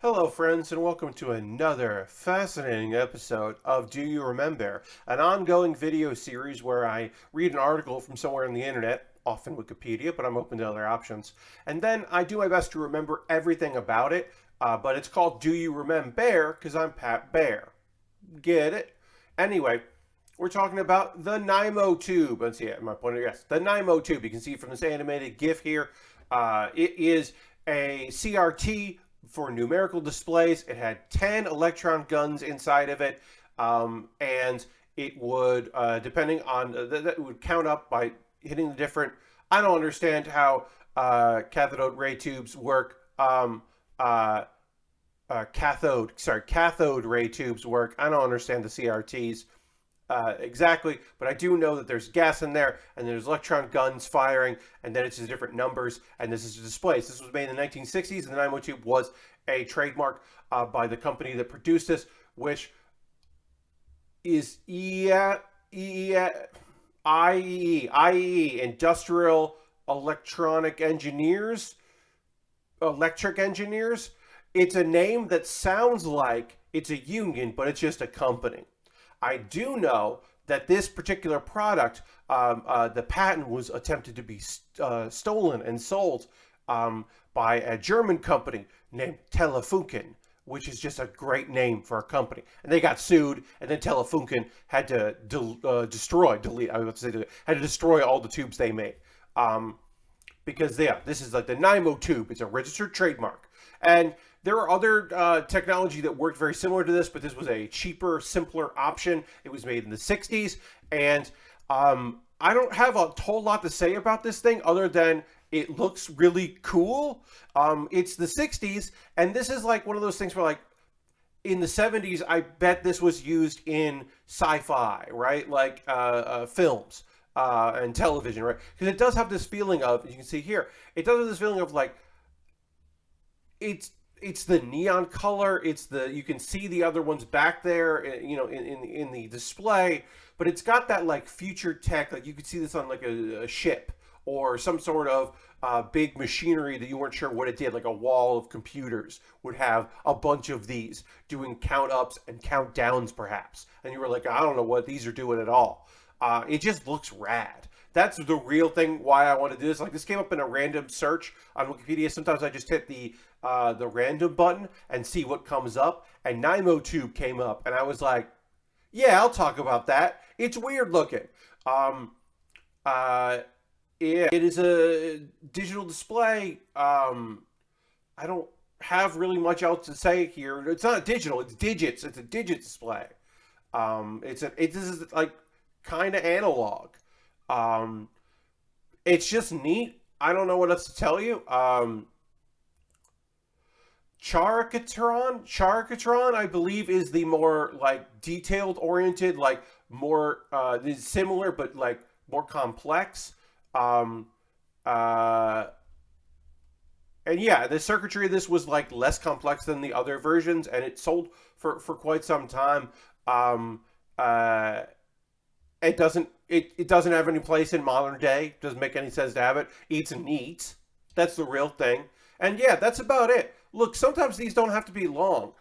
Hello, friends, and welcome to another fascinating episode of Do You Remember, an ongoing video series where I read an article from somewhere on the internet, often Wikipedia, but I'm open to other options, and then I do my best to remember everything about it. But it's called Do You Remember because I'm Pat Bear. Get it? Anyway, we're talking about the Nimo tube. Let's see, my pointer, yes, the Nimo tube. You can see from this animated GIF here. It is a CRT for numerical displays. It had 10 electron guns inside of it, and it would, depending on that, would count up by hitting the different. I don't understand how cathode ray tubes work. Cathode ray tubes work. I don't understand the CRTs exactly, but I do know that there's gas in there, and there's electron guns firing, and then it's just different numbers, and this is a display. This was made in the 1960s, and the Nimo tube was a trademark by the company that produced this, which is IEE, Industrial Electric Engineers. It's a name that sounds like it's a union, but it's just a company. I do know that this particular product, the patent was attempted to be stolen and sold by a German company named Telefunken, which is just a great name for a company. And they got sued, and then Telefunken had to delete. I was about to say, had to destroy all the tubes they made. Because this is like the Nimo tube. It's a registered trademark. And there are other technology that worked very similar to this, but this was a cheaper, simpler option. It was made in the 60s. And I don't have a whole lot to say about this thing other than it looks really cool. It's the 60s, and this is like one of those things where, like, in the 70s, I bet this was used in sci-fi, right? Like films and television, right? Because it does have this feeling of, you can see here, it does have this feeling of like, it's the neon color. It's the, you can see the other ones back there, in the display, but it's got that like future tech. Like you could see this on like a ship or some sort of big machinery that you weren't sure what it did. Like a wall of computers would have a bunch of these doing count ups and count downs, perhaps, and you were like, I don't know what these are doing at all. It just looks rad. That's the real thing why I want to do this. Like this came up in a random search on Wikipedia. Sometimes I just hit the random button and see what comes up. And Nimo Tube came up, and I was like, yeah, I'll talk about that. It's weird looking. Um, uh, it is a digital display. I don't have really much else to say here. It's not digital. It's digits. It's a digit display. This is like kind of analog. Um, it's just neat. I don't know what else to tell you. Charicatron, I believe, is the more like detailed oriented, like more similar, but like more complex. Um, uh, and yeah, the circuitry of this was like less complex than the other versions, and it sold for quite some time. Um, uh, it doesn't have any place in modern day. Doesn't make any sense to have it. It's neat. That's the real thing. And yeah, that's about it. Look, sometimes these don't have to be long.